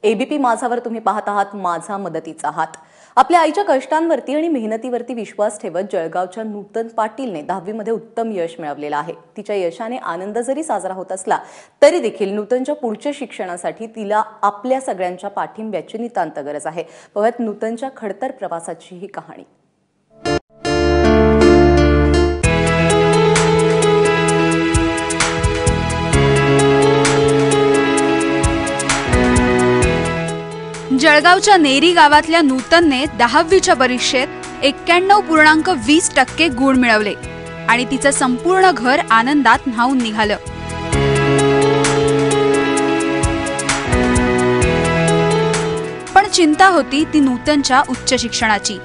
ABP माझावर तुम्ही पाहत आहात माझा मदतीचा हात। आपल्या आईच्या कष्टांवरती आणि मेहनतीवरती विश्वास ठेवत जळगावच्या नूतन पाटीलने 10वी मध्ये उत्तम यश मिळवलेलं आहे। तिच्या यशाने आनंद जरी साजरा होत असला तरी देखील नूतनच्या पुढच्या शिक्षणासाठी तिला आपल्या सगळ्यांच्या पाठिंब्याची नितांत गरज आहे। पाहूयात नूतनच्या खडतर प्रवासाची ही कहाणी। जळगावच्या नेरी गावातल्या नूतनने 10वीच्या परीक्षेत 91.20% गुण मिळवले आणि तिचं संपूर्ण घर आनंदात न्हाऊन निघालं। पण चिंता होती ती नूतनच्या उच्च शिक्षणाची।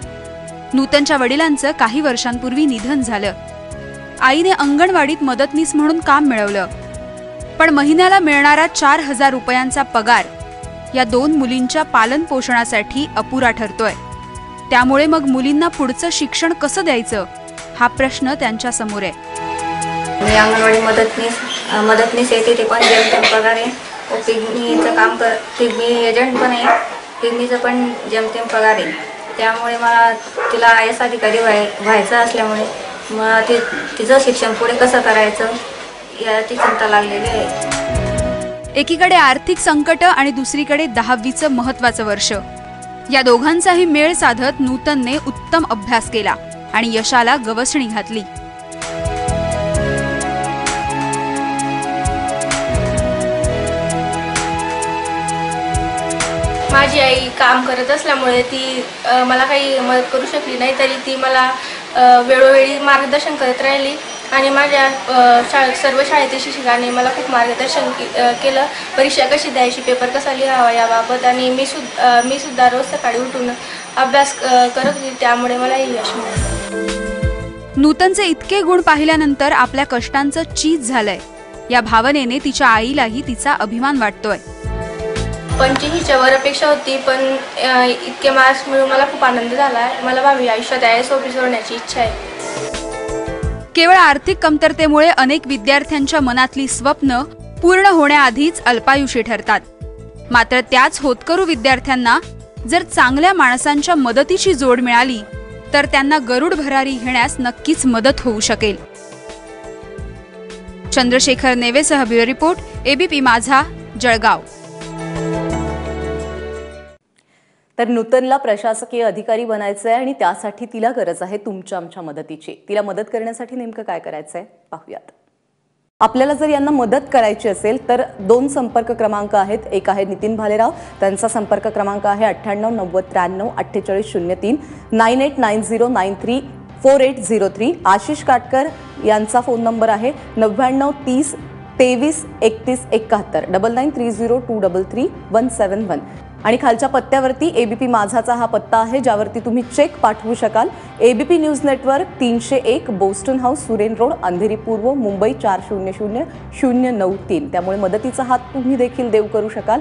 नूतनच्या वडिलांचं काही वर्षांपूर्वी निधन झालं। आईने अंगणवाडीत मदतनीस म्हणून काम मिळवलं, पण महिन्याला मिळणारा 4000 रुपयांचा पगार या 2 मुलींच्या पालन पोषणासाठी अपुरा ठरतोय। त्यामुळे मग मुलींना पुढचं शिक्षण कसं द्यायचं हा प्रश्न त्यांच्या समोर आहे। मी अंगणवाडी मदतनीस येते, ते पण जेमतेम पगार आहे। पिगमीचं काम पिगमी एजंट पण आहे, पिगमीचं पण जेमतेम पगार आहे। त्यामुळे मला तिला आय एस अधिकारी व्हायचं असल्यामुळे मग तिचं शिक्षण पुढे कसं करायचं याची चिंता लागलेली आहे। एकीकडे आर्थिक संकट आणि दुसरीकडे 10वीचं महत्त्वाचं वर्ष, या दोघांचाही मेळ साधत नूतनने उत्तम अभ्यास केला आणि यशाला गवसणी घातली। माझी आई काम करत असल्यामुळे ती मला काही मदत करू शकली नाही, तरी ती मला वेळोवेळी मार्गदर्शन करत राहिली आणि माझ्या सर्व शाळेतील शिक्षकांनी मला खूप मार्गदर्शन केलं। परीक्षा कशी द्यायची, पेपर कसा लिहावा याबाबत, आणि मी सुद्धा रोज सकाळी उठून अभ्यास करत होते, त्यामुळे मला यश मिळालं। नूतनचे इतके गुण पाहिल्यानंतर आपल्या कष्टांचं चीज झालंय या भावनेने तिच्या आईलाही तिचा अभिमान वाटतोय। 85च्या वर अपेक्षा होती, पण इतके मार्क्स मिळून मला खूप आनंद झाला। मला भावी आयुष्यात आय एस ऑफिसर होण्याची इच्छा आहे। केवळ आर्थिक कमतरतेमुळे अनेक विद्यार्थ्यांच्या मनातली स्वप्न पूर्ण होण्याआधीच अल्पायुषी ठरतात। मात्र त्याच होतकरू विद्यार्थ्यांना जर चांगल्या माणसांच्या मदतीची जोड मिळाली तर त्यांना गरुड भरारी घेण्यास नक्कीच मदत होऊ शकेल। चंद्रशेखर नेवेसह ब्युरो रिपोर्ट, एबीपी माझा, जळगाव। तर नूतनला प्रशासकीय अधिकारी बनायचं आहे आणि त्यासाठी तिला गरज आहे तुमच्या आमच्या मदतीची। तिला मदत करण्यासाठी नेमकं काय करायचं आहे पाहूयात। आपल्याला जर यांना मदत करायची असेल तर 2 संपर्क क्रमांक आहेत। एक आहे नितीन भालेराव, त्यांचा संपर्क क्रमांक आहे 9890934803, 9890934803। आशिष काटकर यांचा फोन नंबर आहे 9930233171, 9930233171। आणि खालच्या पत्त्यावरती एबीपी माझाचा हा पत्ता आहे, ज्यावरती तुम्ही चेक पाठवू शकाल। ABP news network 301 Boston house, Suren road, Andheri पूर्व, मुंबई 400093। त्यामुळे मदतीचा हात तुम्ही देखील देऊ करू शकाल।